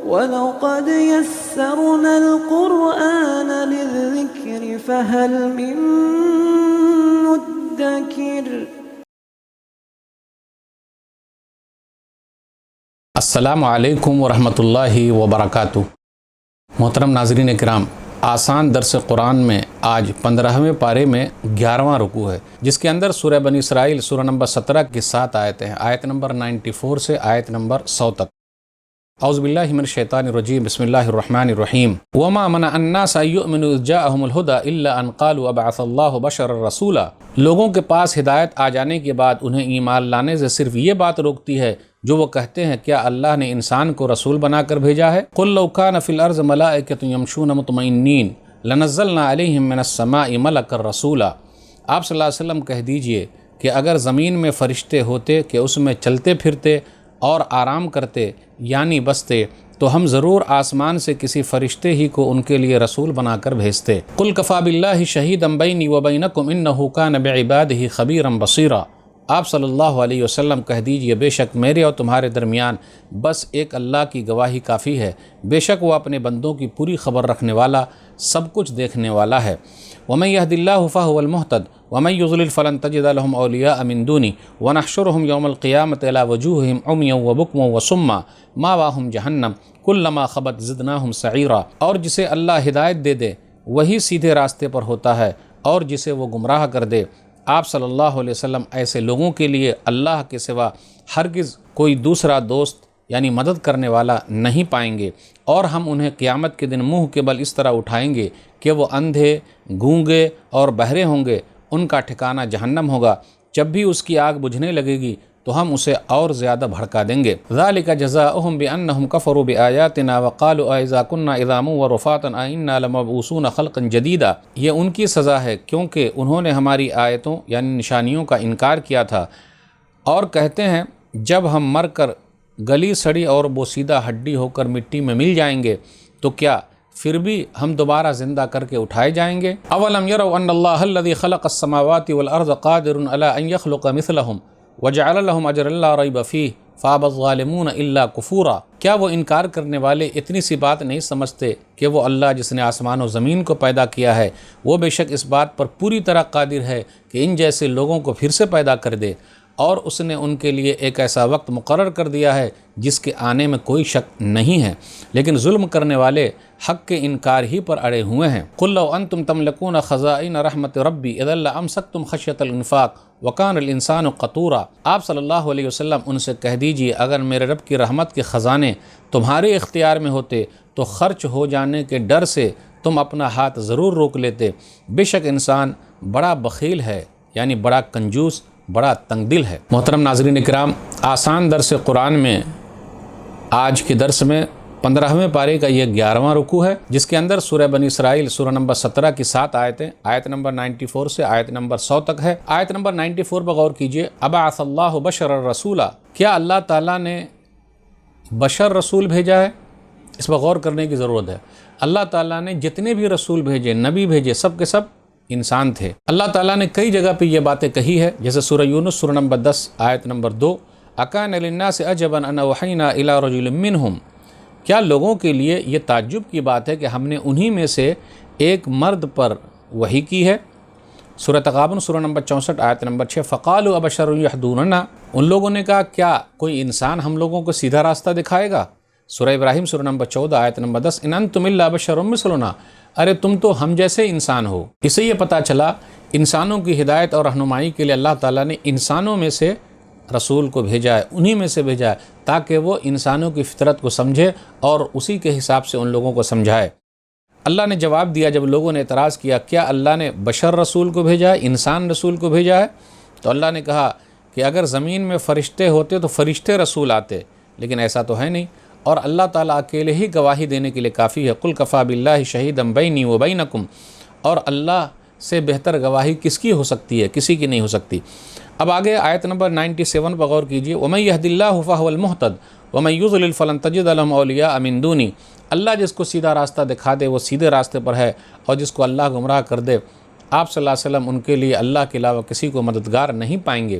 وَلَقَدْ يَسَّرْنَا الْقُرْآنَ لِلذِّكْرِ فَهَلْ مِن مُّدَّكِرٍ۔ السلام علیکم ورحمۃ اللہ وبرکاتہ۔ محترم ناظرین کرام، آسان درس قرآن میں آج 15ویں پارے میں 11واں رکوع ہے، جس کے اندر سورہ بنی اسرائیل سورہ نمبر 17 کی 7 آیتیں ہیں، آیت نمبر 94 سے آیت نمبر 100 تک۔ اعوذ باللہ من الشیطان الرجیم، بسم اللہ الرحمن الرحیم۔ وما منع الناس ان یؤمنوا اذ جاءهم الہدی الا ان قالوا ابعث اللہ بشرا رسولا۔ لوگوں کے پاس ہدایت آ جانے کے بعد انہیں ایمان لانے سے صرف یہ بات روکتی ہے جو وہ کہتے ہیں، کیا اللہ نے انسان کو رسول بنا کر بھیجا ہے؟ قل لو کان فی الارض ملائکۃ یمشون مطمئنین لنزلنا علیہم من السماء ملکا رسولا۔ آپ صلی اللہ علیہ وسلم کہہ دیجئے کہ اگر زمین میں فرشتے ہوتے کہ اس میں چلتے پھرتے اور آرام کرتے یعنی بستے، تو ہم ضرور آسمان سے کسی فرشتے ہی کو ان کے لیے رسول بنا کر بھیجتے۔ قل کفی باللہ شہیدا بینی وبینکم انہ کان بعبادہ خبیرا بصیرا۔ آپ صلی اللہ علیہ وسلم کہہ دیجئے، بے شک میرے اور تمہارے درمیان بس ایک اللہ کی گواہی کافی ہے، بے شک وہ اپنے بندوں کی پوری خبر رکھنے والا، سب کچھ دیکھنے والا ہے۔ ومن یہد اللہ فہو المہتد ومن یضلل فلن تجد لهم اولیاء من دونی ونحشرهم یوم القیامۃ علی وجوہہم عمیا وبکما وصما مأواہم جہنم کلما خبت زدناہم سعیرا۔ اور جسے اللہ ہدایت دے دے وہی سیدھے راستے پر ہوتا ہے، اور جسے وہ گمراہ کر دے۔ آپ صلی اللہ علیہ وسلم ایسے لوگوں کے لیے اللہ کے سوا ہرگز کوئی دوسرا دوست یعنی مدد کرنے والا نہیں پائیں گے، اور ہم انہیں قیامت کے دن منہ کے بل اس طرح اٹھائیں گے کہ وہ اندھے، گونگے اور بہرے ہوں گے۔ ان کا ٹھکانہ جہنم ہوگا، جب بھی اس کی آگ بجھنے لگے گی تو ہم اسے اور زیادہ بھڑکا دیں گے۔ ذالک جزاؤہم بانہم کفروا بآیاتنا وقالوا اذا کنا عظاما ورفاتا ائنا لمبعوثون خلقا جدیدا۔ یہ ان کی سزا ہے کیونکہ انہوں نے ہماری آیتوں یعنی نشانیوں کا انکار کیا تھا، اور کہتے ہیں جب ہم مر کر گلی سڑی اور بوسیدہ ہڈی ہو کر مٹی میں مل جائیں گے تو کیا پھر بھی ہم دوبارہ زندہ کر کے اٹھائے جائیں گے؟ اولم یروا ان اللہ الذی خلق السماوات والارض قادر علی ان یخلق مثلہم وجعل لهم اجرا لا ریب فیہ فابى الظالمون الا کفورا۔ کیا وہ انکار کرنے والے اتنی سی بات نہیں سمجھتے کہ وہ اللہ جس نے آسمان و زمین کو پیدا کیا ہے، وہ بے شک اس بات پر پوری طرح قادر ہے کہ ان جیسے لوگوں کو پھر سے پیدا کر دے، اور اس نے ان کے لیے ایک ایسا وقت مقرر کر دیا ہے جس کے آنے میں کوئی شک نہیں ہے، لیکن ظلم کرنے والے حق کے انکار ہی پر اڑے ہوئے ہیں۔ قل لو انتم تملکون خزائن رحمت ربی اذا لامسکتم خشیۃ الانفاق وکان الانسان قتورا۔ آپ صلی اللہ علیہ وسلم ان سے کہہ دیجئے، اگر میرے رب کی رحمت کے خزانے تمہارے اختیار میں ہوتے تو خرچ ہو جانے کے ڈر سے تم اپنا ہاتھ ضرور روک لیتے۔ بے شک انسان بڑا بخیل ہے یعنی بڑا کنجوس، بڑا تنگ دل ہے۔ محترم ناظرین کرام، آسان درس قرآن میں آج کے درس میں 15ویں پارے کا یہ 11واں رکوع ہے، جس کے اندر سورہ بنی اسرائیل سورہ نمبر 17 کی 7 آیتیں، آیت نمبر 94 سے آیت نمبر 100 تک ہے۔ آیت نمبر 94 پر غور کیجئے، ابعث اللہ بشرا رسولا۔ کیا اللہ تعالیٰ نے بشر رسول بھیجا ہے؟ اس پر غور کرنے کی ضرورت ہے۔ اللہ تعالیٰ نے جتنے بھی رسول بھیجے، نبی بھیجے، سب کے سب انسان تھے۔ اللہ تعالیٰ نے کئی جگہ پہ یہ باتیں کہی ہے، جیسے سورہ یونس سورہ نمبر 10 آیت نمبر 2، اکان للناس عجبا ان اوحینا الی رجل منہم۔ کیا لوگوں کے لیے یہ تعجب کی بات ہے کہ ہم نے انہی میں سے ایک مرد پر وحی کی ہے؟ سورہ تغابن سورہ نمبر 64 آیت نمبر 6، فقالوا ابشر یہدوننا۔ ان لوگوں نے کہا کیا کوئی انسان ہم لوگوں کو سیدھا راستہ دکھائے گا؟ سورہ ابراہیم سورہ نمبر 14 آیت نمبر 10، ان انتم الا بشر مثلنا۔ ارے تم تو ہم جیسے انسان ہو۔ اس سے یہ پتہ چلا انسانوں کی ہدایت اور رہنمائی کے لیے اللہ تعالیٰ نے انسانوں میں سے رسول کو بھیجا ہے، انہی میں سے بھیجا ہے تاکہ وہ انسانوں کی فطرت کو سمجھے اور اسی کے حساب سے ان لوگوں کو سمجھائے۔ اللہ نے جواب دیا جب لوگوں نے اعتراض کیا کیا اللہ نے بشر رسول کو بھیجا ہے، انسان رسول کو بھیجا ہے؟ تو اللہ نے کہا کہ اگر زمین میں فرشتے ہوتے تو فرشتے رسول آتے، لیکن ایسا تو ہے نہیں، اور اللہ تعالیٰ اکیلے ہی گواہی دینے کے لیے کافی ہے۔ قل کفی باللہ شہیدا بینی وبینکم۔ اور اللہ سے بہتر گواہی کس کی ہو سکتی ہے؟ کسی کی نہیں ہو سکتی۔ اب آگے آیت نمبر 97 پر غور کیجیے، ومن یہد اللہ فہو المہتد ومن یضلل فلن تجد لهم اولیاء من دونی۔ اللہ جس کو سیدھا راستہ دکھا دے وہ سیدھے راستے پر ہے، اور جس کو اللہ گمراہ کر دے آپ صلی اللہ علیہ وسلم ان کے لیے اللہ کے علاوہ کسی کو مددگار نہیں پائیں گے۔